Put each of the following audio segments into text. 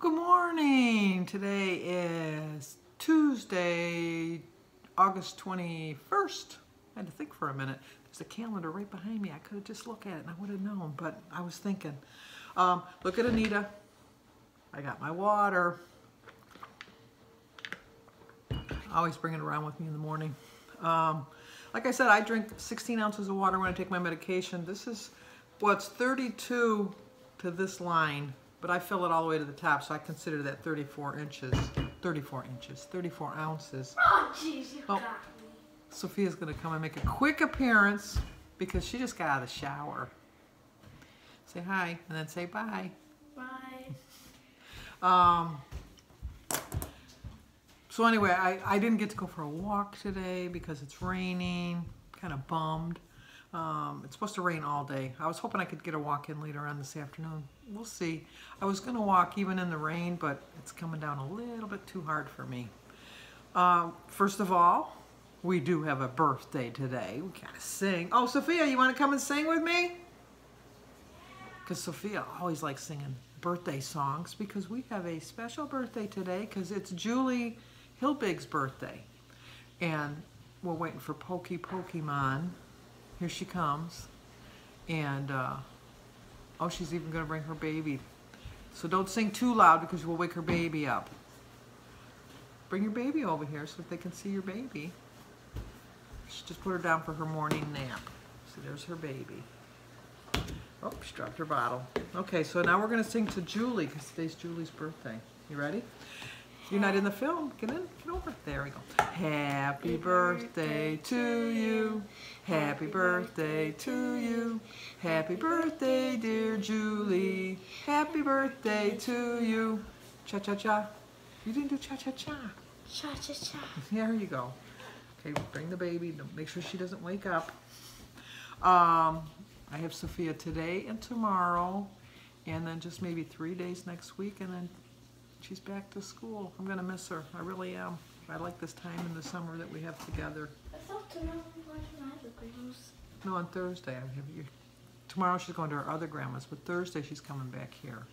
Good morning. Today is Tuesday, August 21st. I had to think for a minute. There's a calendar right behind me. I could have just looked at it and I would have known, but I was thinking. Look at Anita. I got my water. I always bring it around with me in the morning. Like I said, I drink 16 ounces of water when I take my medication. This is what's 32 to this line, but I fill it all the way to the top, so I consider that 34 ounces. Oh, jeez, you got me. Sophia's going to come and make a quick appearance because she just got out of the shower. Say hi, and then say bye. Bye. So anyway, I didn't get to go for a walk today because it's raining. Kind of bummed. It's supposed to rain all day. I was hoping I could get a walk in later on this afternoon. We'll see. I was going to walk even in the rain, but it's coming down a little bit too hard for me. First of all, we do have a birthday today. We gotta sing. Oh, Sophia, you want to come and sing with me? Because Sophia always likes singing birthday songs because we have a special birthday today because it's Julie Hilbig's birthday. And we're waiting for Pokemon. Here she comes. And, oh, she's even going to bring her baby. So don't sing too loud because we'll wake her baby up. Bring your baby over here so that they can see your baby. Just put her down for her morning nap. So there's her baby. Oh, she dropped her bottle. Okay, so now we're going to sing to Julie because today's Julie's birthday. You ready? You're not in the film. Get in. Get over. There we go. Happy birthday to you. Happy birthday to you. Happy birthday, dear Julie. Happy birthday to you. Cha-cha-cha. You didn't do cha-cha-cha. Cha-cha-cha. There you go. Okay, bring the baby. Make sure she doesn't wake up. I have Sophia today and tomorrow, and then just maybe 3 days next week, and then she's back to school. I'm going to miss her. I really am. I like this time in the summer that we have together. I thought tomorrow we were going to my other grandma's. No, on Thursday. Tomorrow she's going to her other grandma's, but Thursday she's coming back here.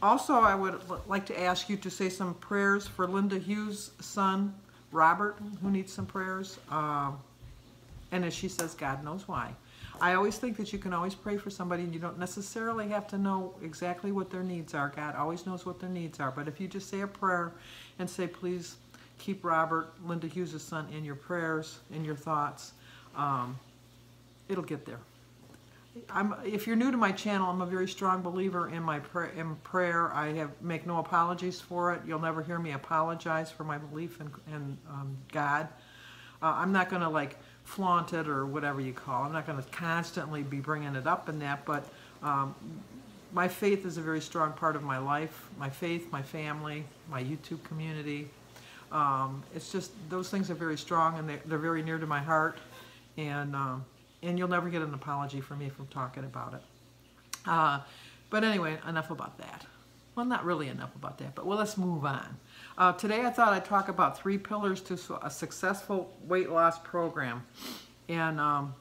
Also, I would like to ask you to say some prayers for Linda Hughes' son, Robert, who needs some prayers. And as she says, God knows why. I always think that you can always pray for somebody and you don't necessarily have to know exactly what their needs are. God always knows what their needs are. But if you just say a prayer and say, please keep Robert, Linda Hughes' son, in your prayers, in your thoughts, it'll get there. If you're new to my channel, I'm a very strong believer in prayer. I make no apologies for it. You'll never hear me apologize for my belief in God. I'm not going to like flaunt it or whatever you call it. I'm not going to constantly be bringing it up in that, but my faith is a very strong part of my life. My faith, my family, my YouTube community. It's just, those things are very strong and they're very near to my heart, and you'll never get an apology from me from talking about it. But anyway, enough about that. Well, not really enough about that, but well, let's move on. Today I thought I'd talk about 3 pillars to a successful weight loss program. And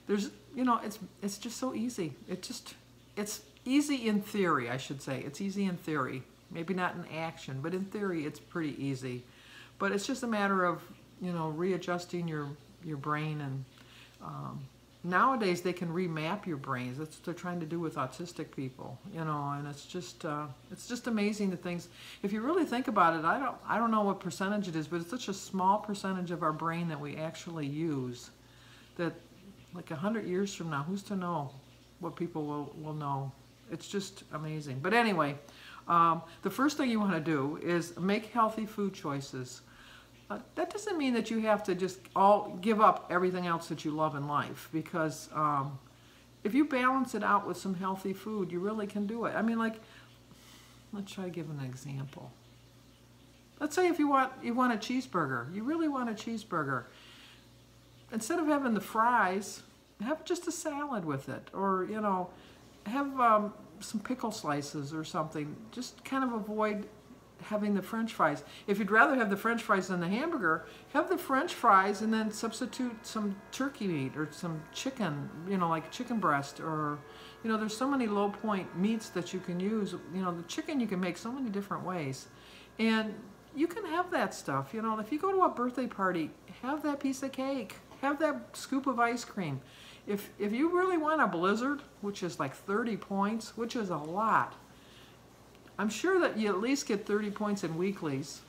there's, you know, it's just so easy. It's easy in theory, I should say. It's easy in theory. Maybe not in action, but in theory it's pretty easy. But it's just a matter of, you know, readjusting your brain. And nowadays they can remap your brains. That's what they're trying to do with autistic people, you know, and it's just amazing the things. If you really think about it, I don't know what percentage it is, but it's such a small percentage of our brain that we actually use that like 100 years from now, who's to know what people will know. It's just amazing. But anyway, the first thing you want to do is make healthy food choices. That doesn't mean that you have to just give up everything else that you love in life, because if you balance it out with some healthy food, you really can do it. I mean, like, let's try to give an example. Let's say if you want a cheeseburger, you really want a cheeseburger. Instead of having the fries, have just a salad with it, or, you know, have some pickle slices or something. Just kind of avoid having the French fries. If you'd rather have the French fries than the hamburger, have the French fries and then substitute some turkey meat or some chicken, you know, like chicken breast, or, you know, there's so many low point meats that you can use. You know, the chicken you can make so many different ways. And you can have that stuff, you know. If you go to a birthday party, have that piece of cake, have that scoop of ice cream. If you really want a blizzard, which is like 30 points, which is a lot, I'm sure that you at least get 30 points in weeklies.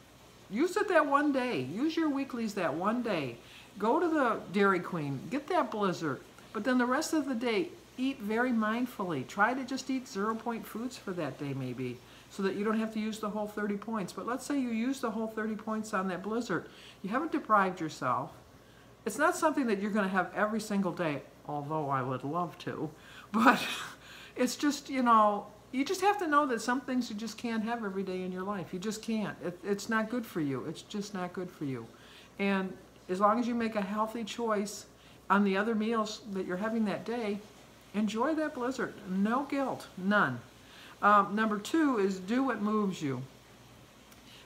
Use it that one day. Use your weeklies that one day. Go to the Dairy Queen, get that blizzard, but then the rest of the day, eat very mindfully. Try to just eat 0-point foods for that day maybe, so that you don't have to use the whole 30 points. But let's say you use the whole 30 points on that blizzard. You haven't deprived yourself. It's not something that you're going to have every single day, although I would love to. But it's just, you know, you just have to know that some things you just can't have every day in your life. You just can't. It's not good for you. It's just not good for you. And as long as you make a healthy choice on the other meals that you're having that day, enjoy that blizzard. No guilt. None. Number 2 is do what moves you.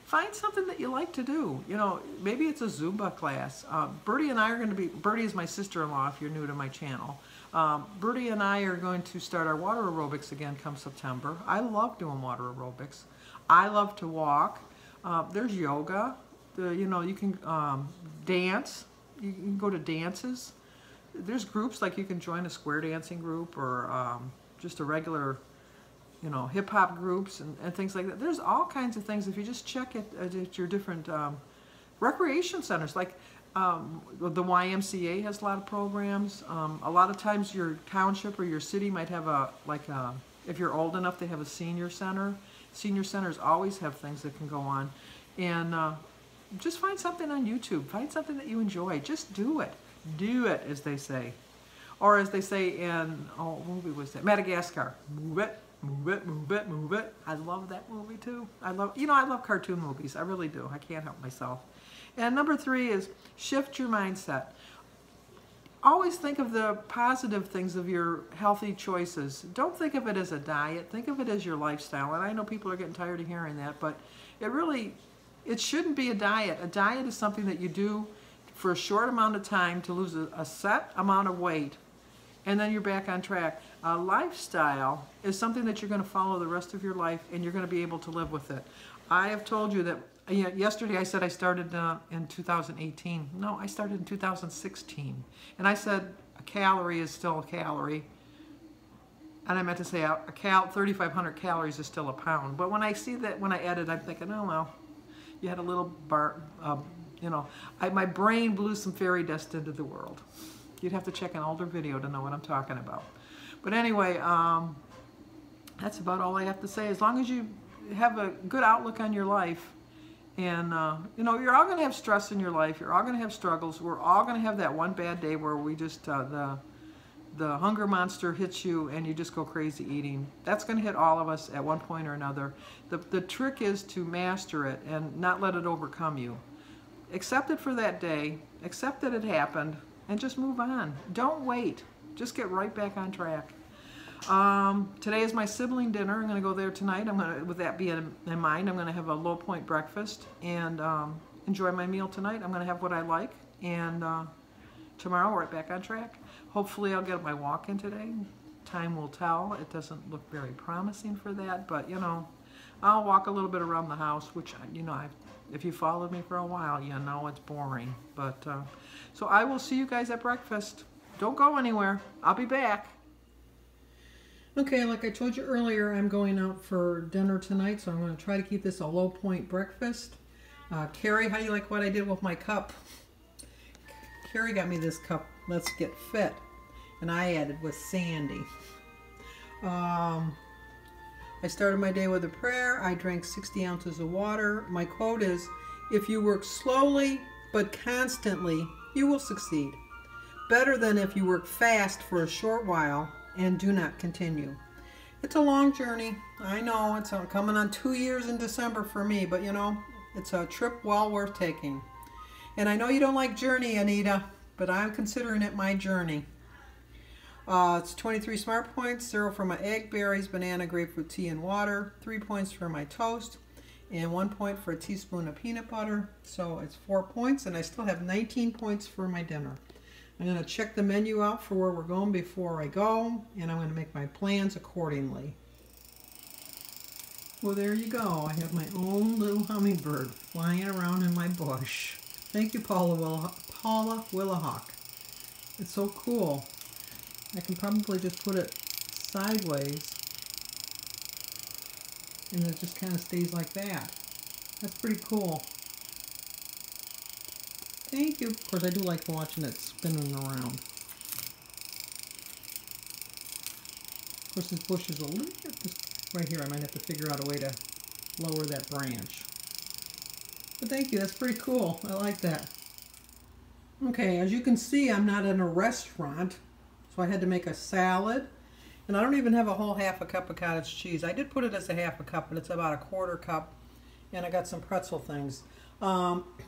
Find something that you like to do. You know, maybe it's a Zumba class. Bertie and I are going to be, Bertie is my sister-in-law if you're new to my channel. Bertie and I are going to start our water aerobics again come September. I love doing water aerobics. I love to walk. There's yoga. You know, you can dance. You can go to dances. There's groups, like you can join a square dancing group or just a regular, you know, hip-hop groups and things like that. There's all kinds of things if you just check at your different recreation centers. Like the YMCA has a lot of programs. A lot of times your township or your city might have if you're old enough, they have a senior center. Senior centers always have things that can go on. And just find something on YouTube. Find something that you enjoy. Just do it. Do it, as they say. Or as they say in, what movie was that? Madagascar. Move it. Move it, move it, move it. I love that movie too. I love cartoon movies. I really do. I can't help myself. And number 3 is shift your mindset. Always think of the positive things of your healthy choices. Don't think of it as a diet. Think of it as your lifestyle. And I know people are getting tired of hearing that, but it shouldn't be a diet. A diet is something that you do for a short amount of time to lose a set amount of weight, and then you're back on track. A lifestyle is something that you're going to follow the rest of your life, and you're going to be able to live with it. I have told you that, yesterday I said I started in 2018. No, I started in 2016. And I said a calorie is still a calorie. And I meant to say 3,500 calories is still a pound. But when I see that, when I edit, I'm thinking, oh, well, you had a little you know, my brain blew some fairy dust into the world. You'd have to check an older video to know what I'm talking about. But anyway, that's about all I have to say. As long as you have a good outlook on your life, and you know, you're all going to have stress in your life. You're all going to have struggles. We're all going to have that one bad day where we just the hunger monster hits you and you just go crazy eating. That's going to hit all of us at one point or another. The trick is to master it and not let it overcome you. Accept it for that day. Accept that it happened. And just move on. Don't wait. Just get right back on track. Today is my sibling dinner. I'm going to go there tonight. With that being in mind, I'm going to have a low point breakfast and enjoy my meal tonight. I'm going to have what I like. And tomorrow we're right back on track. Hopefully I'll get my walk in today. Time will tell. It doesn't look very promising for that, but you know, I'll walk a little bit around the house, which, you know, if you followed me for a while, you know it's boring. But so I will see you guys at breakfast. Don't go anywhere. I'll be back. Okay, like I told you earlier, I'm going out for dinner tonight, so I'm going to try to keep this a low point breakfast. Carrie, how do you like what I did with my cup? Carrie got me this cup, Let's Get Fit, and I added with Sandy. I started my day with a prayer. I drank 60 ounces of water. My quote is, if you work slowly but constantly, you will succeed. Better than if you work fast for a short while and do not continue. It's a long journey. I know it's coming on 2 years in December for me, but you know, it's a trip well worth taking. And I know you don't like journey, Anita, but I'm considering it my journey. It's 23 smart points, 0 for my egg, berries, banana, grapefruit tea, and water, 3 points for my toast, and 1 point for a teaspoon of peanut butter. So it's 4 points, and I still have 19 points for my dinner. I'm going to check the menu out for where we're going before I go, and I'm going to make my plans accordingly. Well, there you go. I have my own little hummingbird flying around in my bush. Thank you, Paula Willahawk. It's so cool. I can probably just put it sideways, and it just kind of stays like that. That's pretty cool. Thank you. Of course, I do like watching it spinning around. Of course, this bush is a little bit just right here. I might have to figure out a way to lower that branch. But thank you. That's pretty cool. I like that. Okay, as you can see, I'm not in a restaurant, so I had to make a salad. And I don't even have a whole half a cup of cottage cheese. I did put it as a half a cup, but it's about a quarter cup. And I got some pretzel things.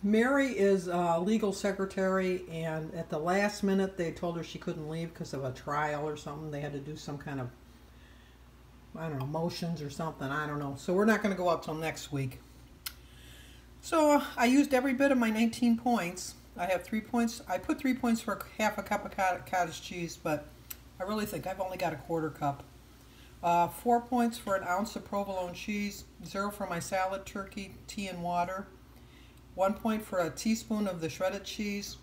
Mary is a legal secretary, and at the last minute they told her she couldn't leave because of a trial or something. They had to do some kind of, I don't know, motions or something. I don't know. So we're not going to go up till next week. So I used every bit of my 19 points. I have 3 points. I put 3 points for half a cup of cottage cheese, but I really think I've only got a quarter cup. 4 points for an ounce of provolone cheese, 0 for my salad turkey, tea and water, 1 point for a teaspoon of the shredded cheese,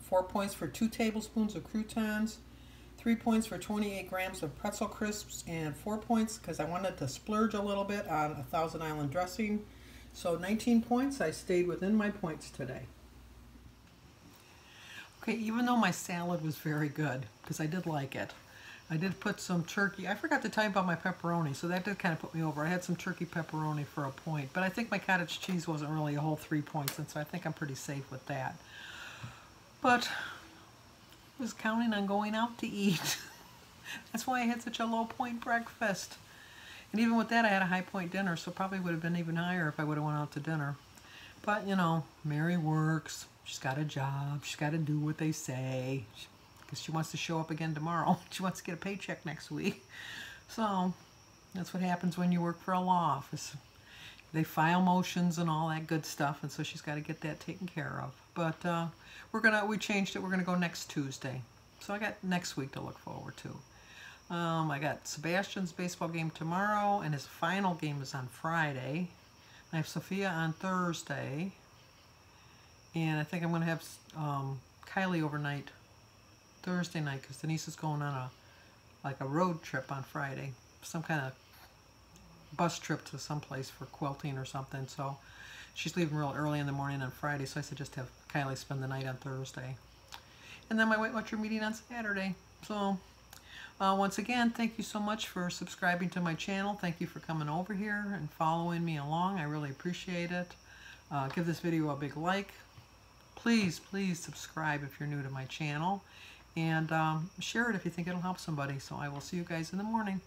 4 points for 2 tablespoons of croutons, 3 points for 28 grams of pretzel crisps, and 4 points because I wanted to splurge a little bit on a Thousand Island dressing. So 19 points. I stayed within my points today. Okay, even though my salad was very good, because I did like it, I did put some turkey. I forgot to tell you about my pepperoni, so that did kind of put me over. I had some turkey pepperoni for a point, but I think my cottage cheese wasn't really a whole 3 points, and so I think I'm pretty safe with that. But I was counting on going out to eat. That's why I had such a low point breakfast. And even with that, I had a high point dinner, so probably would have been even higher if I would have went out to dinner. But, you know, Mary works. She's got a job. She's got to do what they say. Because she wants to show up again tomorrow. She wants to get a paycheck next week. So that's what happens when you work for a law office. They file motions and all that good stuff, and so she's got to get that taken care of. But we changed it. We're gonna go next Tuesday. So I got next week to look forward to. I got Sebastian's baseball game tomorrow, and his final game is on Friday. I have Sophia on Thursday, and I think I'm gonna have Kylie overnight Thursday night because Denise is going on a road trip on Friday, some kind of bus trip to someplace for quilting or something. So she's leaving real early in the morning on Friday, so I said just have Kylie spend the night on Thursday, and then my Weight Watcher meeting on Saturday. So once again, thank you so much for subscribing to my channel. Thank you for coming over here and following me along. I really appreciate it. Give this video a big like. Please subscribe if you're new to my channel. And share it if you think it'll help somebody. So I will see you guys in the morning.